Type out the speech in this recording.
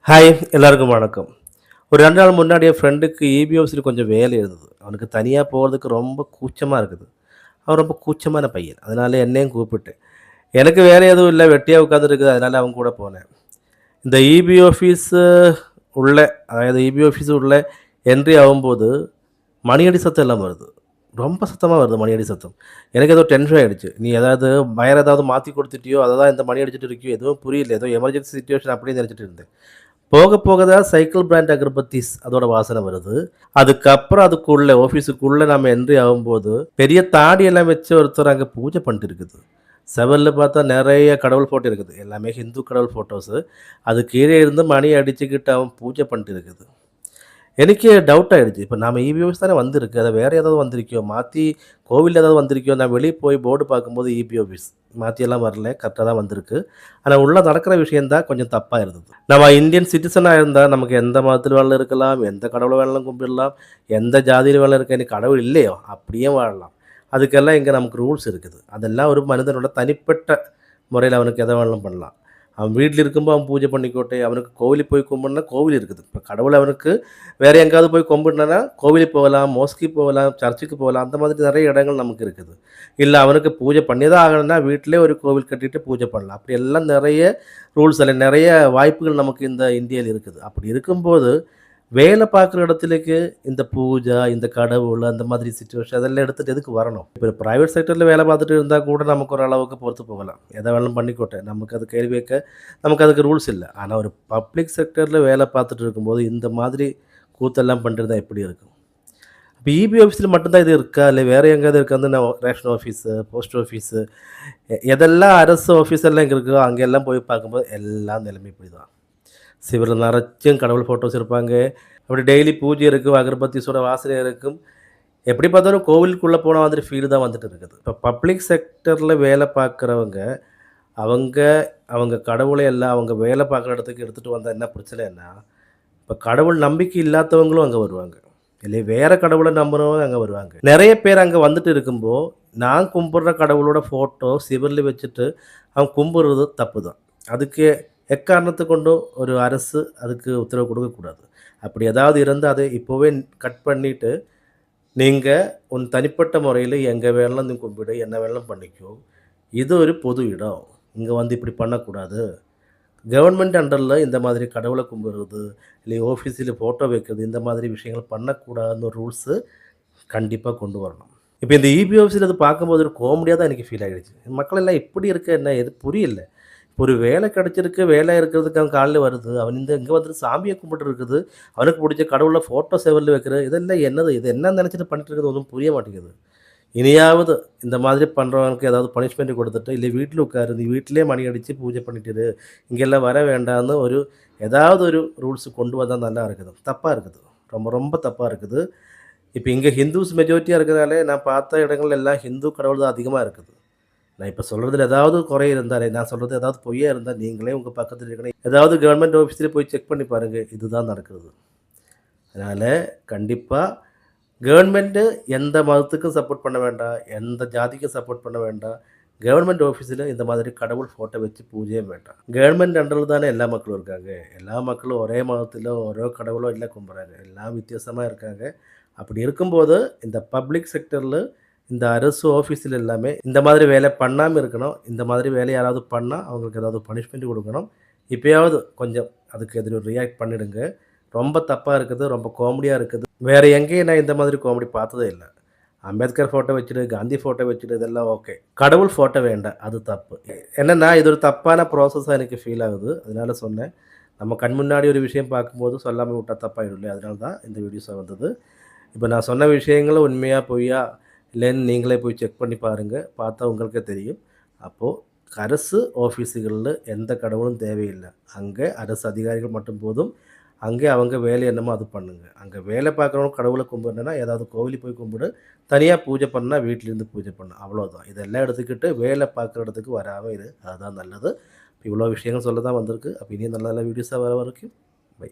Hi எல்லாருக்கும் வணக்கம். ஒரு 2 நாள் முன்னாடி என் ஃப்ரெண்டுக்கு இபி ஆஃபீஸ்ல கொஞ்சம் வேலை இருந்தது. அவனுக்கு தனியா போறதுக்கு ரொம்ப கூச்சமா இருக்குது. அவன் ரொம்ப கூச்சமான பையன். அதனால என்னையும் கூப்பிட்டு. எனக்கு வேலை எதுவும் இல்ல. வெட்டியா உட்காந்துருக்குது. அதனால அவன் கூட போனேன். இந்த இபி ஆஃபீஸ் உள்ள அதாவது இபி ஆஃபீஸ் உள்ள என்ட்ரி ஆகும்போது மணியடி சத்தம் எல்லாம் வருது. ரொம்ப சத்தமா வருது மணியடி சத்தம். எனக்கு ஏதோ டென்ஷன் ஆயிடுச்சு. நீ ஏதாவது வயர் ஏதாவது மாத்தி குடுத்துட்டியோ? அத தான் இந்த மணி அடிச்சுட்டு இருக்கியோ? எதுவும் புரியல. ஏதோ எமர்ஜென்சி சிச்சுவேஷன் அப்படின்னு நெனச்சுட்டு இருந்தேன். போக போக தான் சைக்கிள் பிராண்ட் அகர்பத்தீஸ் அதோட வாசனை வருது. அதுக்கப்புறம் அதுக்குள்ள ஆஃபீஸுக்குள்ள நம்ம என்ட்ரி ஆகும்போது, பெரிய தாடி எல்லாம் வச்சு ஒருத்தர் அங்க பூஜை பண்ணிட்டு இருக்குது. செவுருல பார்த்தா நெறைய கடவுள் ஃபோட்டோ இருக்குது. எல்லாமே ஹிந்து கடவுள் ஃபோட்டோஸு. அது கீழே இருந்து மணி அடிச்சுக்கிட்டு அவன் பூஜை பண்ணிட்டு இருக்குது. எனக்கே டவுட் ஆயிடுச்சு. இப்ப நாம இபி தானே வந்திருக்கு. அத வேற ஏதாவது வந்திருக்கியோ? மாத்தி கோவில்ல ஏதாவது வந்திருக்கியோ? நான் வெளிய போய் போர்டு பார்க்கும்போது இபி ஆஃபீஸ். மாத்தியெல்லாம் வரல. கரெக்ட்டா தான் வந்திருக்கு. ஆனா உள்ள நடக்கிற விஷயம் தான் கொஞ்சம் தப்பா இருந்தது. நம்ம இந்தியன் சிட்டிசனா இருந்தா நமக்கு எந்த மதத்துல வேணாலும் இருக்கலாம். எந்த கடவுள வேணாலும் கும்பிடலாம். எந்த ஜாதியில வேணாலும் இருக்க எனக்கு கடவுள் இல்லையோ? அப்படியே வாழலாம். அதுக்கெல்லாம் இங்க நமக்கு ரூல்ஸ் இருக்குது. அதெல்லாம் ஒரு மனிதனோட தனிப்பட்ட முறையில அவனுக்கு எத வேணாலும் பண்ணலாம். அவன் வீட்ல இருக்கும்போது அவன் பூஜை பண்ணிக்கோட்டும். அவனுக்கு கோவிலுக்கு போய் கும்பிடணும்னா கோவில் இருக்குது. இப்ப கடவுள் அவனுக்கு வேற எங்கேயாவது போய் கும்பிடணும்னா கோவிலுக்கு போகலாம், மோஸ்க்க்கு போகலாம், சர்ச்சுக்கு போகலாம். அந்த மாதிரி நெறைய இடங்கள் நமக்கு இருக்குது. இல்ல அவனுக்கு பூஜை பண்ணி தான் ஆகணும்னா வீட்டிலேயே ஒரு கோவில் கட்டிட்டு பூஜை பண்ணலாம். அப்படி எல்லாம் நெறைய ரூல்ஸ் எல்லாம் நெறைய வாய்ப்புகள் நமக்கு இந்த இந்தியால இருக்குது. அப்படி இருக்கும்போது வேலை பார்க்குற இடத்துலக்கு இந்த பூஜை, இந்த கடவுள் அந்த மாதிரி சிச்சுவேஷன் அதெல்லாம் எடுத்துட்டு எதுக்கு வரணும்? இப்ப பிரைவேட் செக்டர்ல வேலை பார்த்துட்டு இருந்தா கூட நமக்கு ஒரு அளவுக்கு பொறுத்து போகலாம். எத வேணாலும் பண்ணிக்கோட்டும். நமக்கு அது கேள்வி கேட்க நமக்கு அதுக்கு ரூல்ஸ் இல்ல. ஆனா ஒரு பப்ளிக் செக்டர்ல வேலை பார்த்துட்டு இருக்கும்போது இந்த மாதிரி கூத்தெல்லாம் பண்ணிட்டு எப்படி இருக்கும்? இப்ப இபி ஆஃபீஸ்ல மட்டும் தான் இது இருக்கா? இல்ல வேற எங்கேயாவது இருக்கா? வந்து நான் ரேஷன் ஆஃபீஸு, போஸ்ட் ஆஃபீஸு எதெல்லாம் அரசு ஆஃபீஸ் எல்லாம் எங்க இருக்கோ அங்கெல்லாம் போய் பார்க்கும்போது எல்லாம் நிலைமை இப்படிதான். சிவர்ல நெறச்சும் கடவுள் ஃபோட்டோஸ் இருப்பாங்க. அப்படி டெய்லி பூஜை இருக்கும், அகர்பத்தி சுட வாசனை இருக்கும். எப்படி பார்த்தாலும் கோவிலுக்குள்ள போன மாதிரி ஃபீல் தான் வந்துட்டு இருக்குது. இப்ப பப்ளிக் செக்டர்ல வேலை பார்க்குறவங்க, அவங்க அவங்க கடவுளை எல்லாம் அவங்க வேலை பார்க்குற இடத்துக்கு எடுத்துட்டு வந்தா என்ன பிரச்சனைன்னா, இப்ப கடவுள் நம்பிக்கை இல்லாதவங்களும் அங்க வருவாங்க. இல்ல வேற கடவுள நம்புறவங்க அங்க வருவாங்க. நெறைய பேர் அங்க வந்துட்டு இருக்கும்போ, நான் கும்பிடுற கடவுளோட ஃபோட்டோ சிவர்ல வச்சுட்டு அவன் கும்பிடுறது தப்பு தான். அதுக்கு எக்காரணத்த கொண்டும் ஒரு அரசு அதுக்கு உத்தரவு குடுக்கக்கூடாது. அப்படி ஏதாவது இருந்தா அத இப்பவே கட் பண்ணிட்டு, நீங்க உன் தனிப்பட்ட முறையில எங்க வேணாலும் நீ கும்பிடு, என்ன வேணாலும் பண்ணிக்கோ. இது ஒரு பொது இடம். இங்க வந்து இப்படி பண்ணக்கூடாது. கவர்மெண்ட் அண்டர்ல இந்த மாதிரி கடவுள கும்பிடுறது, இல்ல ஆஃபீஸ்ல ஃபோட்டோ வைக்கிறது, இந்த மாதிரி விஷயங்கள் பண்ணக்கூடாதுன்னு ஒரு ரூல்ஸு கண்டிப்பா கொண்டு வரணும். இப்ப இந்த இபி ஆஃபீஸ்ல இது பார்க்கும்போது ஒரு காமெடியா தான் எனக்கு ஃபீல் ஆயிடுச்சு. மக்கள் எல்லாம் இப்படி இருக்க என்ன? எது புரியல. ஒரு வேலை கிடைச்சிருக்கு, வேலை இருக்கிறதுக்கு அவன் காலைல வருது. அவன் இங்க வந்துட்டு சாமிய கும்பிட்டு இருக்குது. அவனுக்கு புடிச்ச கடவுள ஃபோட்டோ செவுருல வைக்கிறது. இதெல்லாம் என்னது? இது என்னன்னு நெனச்சுட்டு பண்ணிட்டு இருக்கிறது ஒண்ணும் புரிய மாட்டேங்குது. இனியாவது இந்த மாதிரி பண்றவனுக்கு ஏதாவது பனிஷ்மென்ட் குடுத்துட்டு, இல்ல வீட்ல உட்காரு. நீ வீட்டிலேயே மணி அடிச்சு பூஜை பண்ணிட்டு இரு. இங்கெல்லாம் வர வேண்டான்னு ஒரு ஏதாவது ஒரு ரூல்ஸ் கொண்டு வந்தா நல்லா இருக்குது. தப்பா இருக்குது. ரொம்ப ரொம்ப தப்பா இருக்குது. இப்ப இங்க ஹிந்துஸ் மெஜாரிட்டியா இருக்கிறதாலே நான் பார்த்த இடங்கள்ல எல்லாம் ஹிந்து கடவுள் தான் அதிகமா இருக்குது. நான் இப்ப சொல்றதுல ஏதாவது குறை இருந்தாலே நான் சொல்றது ஏதாவது பொய்யா இருந்தா நீங்களே உங்க பக்கத்துல இருக்கிற ஏதாவது கவர்மெண்ட் ஆஃபீஸ்ல போய் செக் பண்ணி பாருங்க. இதுதான் நடக்குது. அதனால கண்டிப்பா கவர்மெண்ட் எந்த மதத்துக்கும் சப்போர்ட் பண்ண வேண்டாம். எந்த ஜாதிக்கும் சப்போர்ட் பண்ண வேண்டாம். கவர்மெண்ட் ஆஃபீஸ்ல இந்த மாதிரி கடவுள் ஃபோட்டோ வச்சு பூஜையே வேண்டாம். கவர்மெண்ட் அண்டர்ல தானே எல்லா மக்களும் இருக்காங்க. எல்லா மக்களும் ஒரே மதத்திலோ, ஒரே கடவுளோ இல்ல கும்பிடுறாங்க. எல்லாம் வித்தியாசமா இருக்காங்க. அப்படி இருக்கும்போது இந்த பப்ளிக் செக்டர்ல இந்த அரசு ஆஃபீஸ்ல எல்லாமே இந்த மாதிரி வேலை பண்ணாம இருக்கணும். இந்த மாதிரி வேலை யாராவது பண்ணா அவங்களுக்கு ஏதாவது பனிஷ்மென்ட் குடுக்கணும். இப்பயாவது கொஞ்சம் அதுக்கு எதிர ரியாக்ட் பண்ணிடுங்க. ரொம்ப தப்பா இருக்குது. ரொம்ப காமெடியா இருக்குது. வேற எங்கேயும் நான் இந்த மாதிரி காமெடி பார்த்ததே இல்ல. அம்பேத்கர் ஃபோட்டோ வச்சுடு, காந்தி ஃபோட்டோ வச்சுடு இதெல்லாம் ஓகே. கடவுள் ஃபோட்டோ வேண்டாம். அது தப்பு. என்னன்னா இது ஒரு தப்பான ப்ராசஸா எனக்கு ஃபீல் ஆகுது. அதனால சொன்னேன். நம்ம கண் முன்னாடி ஒரு விஷயம் பார்க்கும்போது சொல்லாம விட்டா தப்பாயிடும் இல்லையா? அதனால தான் இந்த வீடியோஸ் வந்தது. இப்ப நான் சொன்ன விஷயங்கள் உண்மையா, பொய்யா இல்லைன்னு நீங்களே போய் செக் பண்ணி பாருங்க. பார்த்தா உங்களுக்கே தெரியும். அப்போ அரசு ஆஃபீஸுகள்ல எந்த கடவுளும் தேவையில்ல. அங்க அரசு அதிகாரிகள் மட்டும் போதும். அங்கே அவங்க வேலை என்னமோ அது பண்ணுங்க. அங்க வேலை பார்க்குறவங்க கடவுள கும்பிடணும்னா, ஏதாவது கோவிலுக்கு போய் கும்பிடு. தனியா பூஜை பண்ணா வீட்லேருந்து பூஜை பண்ணு. அவ்வளோதான். இதெல்லாம் எடுத்துக்கிட்டு வேலை பார்க்குற இடத்துக்கு வராம இரு. அதுதான் நல்லது. இவ்வளோ விஷயங்கள் சொல்ல தான் வந்திருக்கு. அப்ப இனியும் நல்ல நல்ல வீடியோஸா வர வரைக்கும் பை.